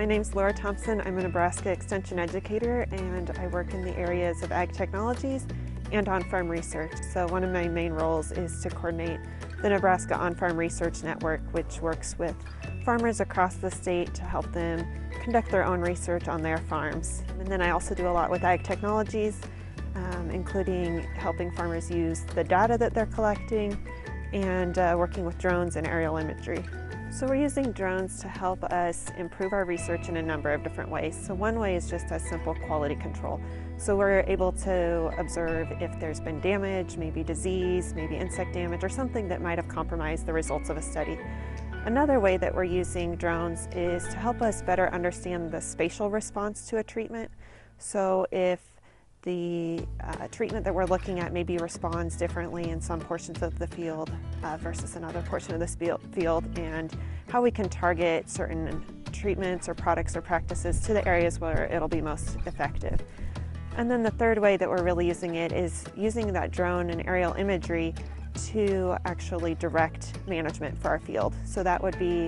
My name's Laura Thompson. I'm a Nebraska Extension educator and I work in the areas of ag technologies and on-farm research. So one of my main roles is to coordinate the Nebraska On-Farm Research Network, which works with farmers across the state to help them conduct their own research on their farms. And then I also do a lot with ag technologies, including helping farmers use the data that they're collecting and working with drones and aerial imagery. So we're using drones to help us improve our research in a number of different ways. So one way is just a simple quality control. So we're able to observe if there's been damage, maybe disease, maybe insect damage, or something that might have compromised the results of a study. Another way that we're using drones is to help us better understand the spatial response to a treatment. So if the treatment that we're looking at maybe responds differently in some portions of the field versus another portion of the field, and how we can target certain treatments or products or practices to the areas where it'll be most effective. And then the third way that we're really using it is using that drone and aerial imagery to actually direct management for our field. So that would be,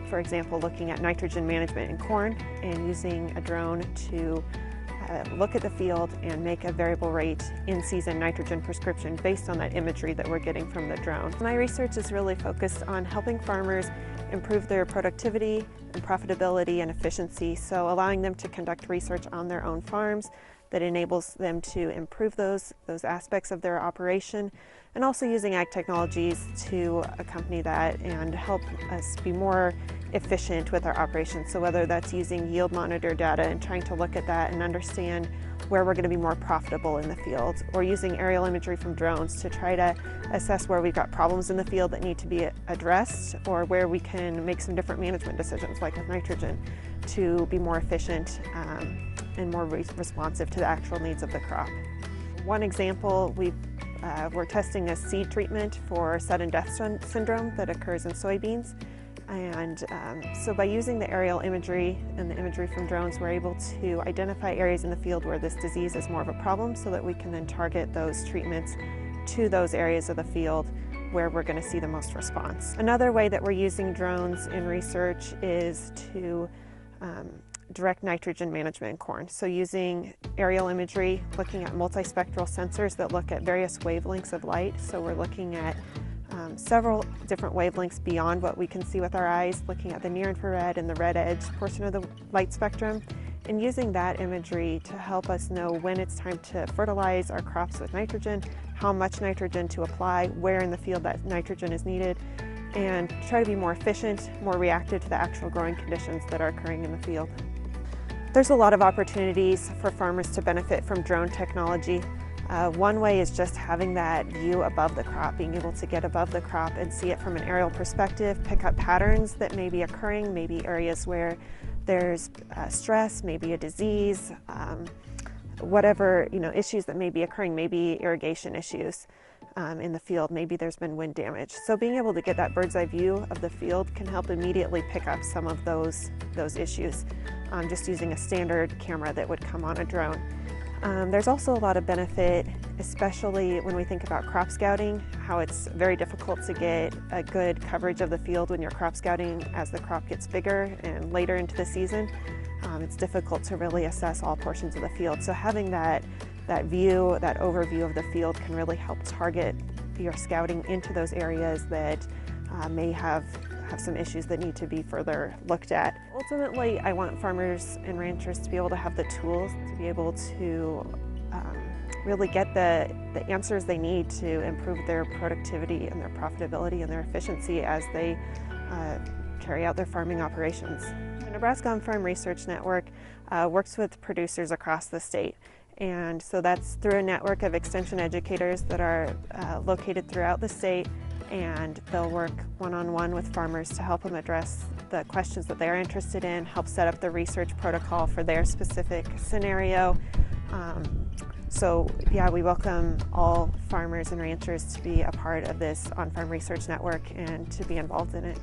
for example, looking at nitrogen management in corn and using a drone to look at the field and make a variable rate in-season nitrogen prescription based on that imagery that we're getting from the drone. My research is really focused on helping farmers improve their productivity and profitability and efficiency, so allowing them to conduct research on their own farms that enables them to improve those aspects of their operation, and also using ag technologies to accompany that and help us be more efficient with our operations. So whether that's using yield monitor data and trying to look at that and understand where we're going to be more profitable in the field, or using aerial imagery from drones to try to assess where we've got problems in the field that need to be addressed, or where we can make some different management decisions, like with nitrogen, to be more efficient and more responsive to the actual needs of the crop. One example, we're testing a seed treatment for sudden death syndrome that occurs in soybeans. And so by using the aerial imagery and the imagery from drones, we're able to identify areas in the field where this disease is more of a problem, so that we can then target those treatments to those areas of the field where we're going to see the most response. Another way that we're using drones in research is to direct nitrogen management in corn. So using aerial imagery, looking at multi-spectral sensors that look at various wavelengths of light. So we're looking at several different wavelengths beyond what we can see with our eyes, looking at the near infrared and the red edge portion of the light spectrum, and using that imagery to help us know when it's time to fertilize our crops with nitrogen, how much nitrogen to apply, where in the field that nitrogen is needed, and try to be more efficient, more reactive to the actual growing conditions that are occurring in the field. There's a lot of opportunities for farmers to benefit from drone technology. One way is just having that view above the crop, being able to get above the crop and see it from an aerial perspective, pick up patterns that may be occurring, maybe areas where there's stress, maybe a disease, whatever issues that may be occurring, maybe irrigation issues in the field, maybe there's been wind damage. So being able to get that bird's eye view of the field can help immediately pick up some of those issues, just using a standard camera that would come on a drone. There's also a lot of benefit, especially when we think about crop scouting, how it's very difficult to get a good coverage of the field when you're crop scouting as the crop gets bigger and later into the season. It's difficult to really assess all portions of the field. So having that view, that overview of the field can really help target your scouting into those areas that may have some issues that need to be further looked at. Ultimately, I want farmers and ranchers to be able to have the tools to be able to really get the answers they need to improve their productivity and their profitability and their efficiency as they carry out their farming operations. The Nebraska On-Farm Research Network works with producers across the state. And so that's through a network of extension educators that are located throughout the state, and they'll work one-on-one with farmers to help them address the questions that they're interested in, help set up the research protocol for their specific scenario. So yeah, we welcome all farmers and ranchers to be a part of this on-farm research network and to be involved in it.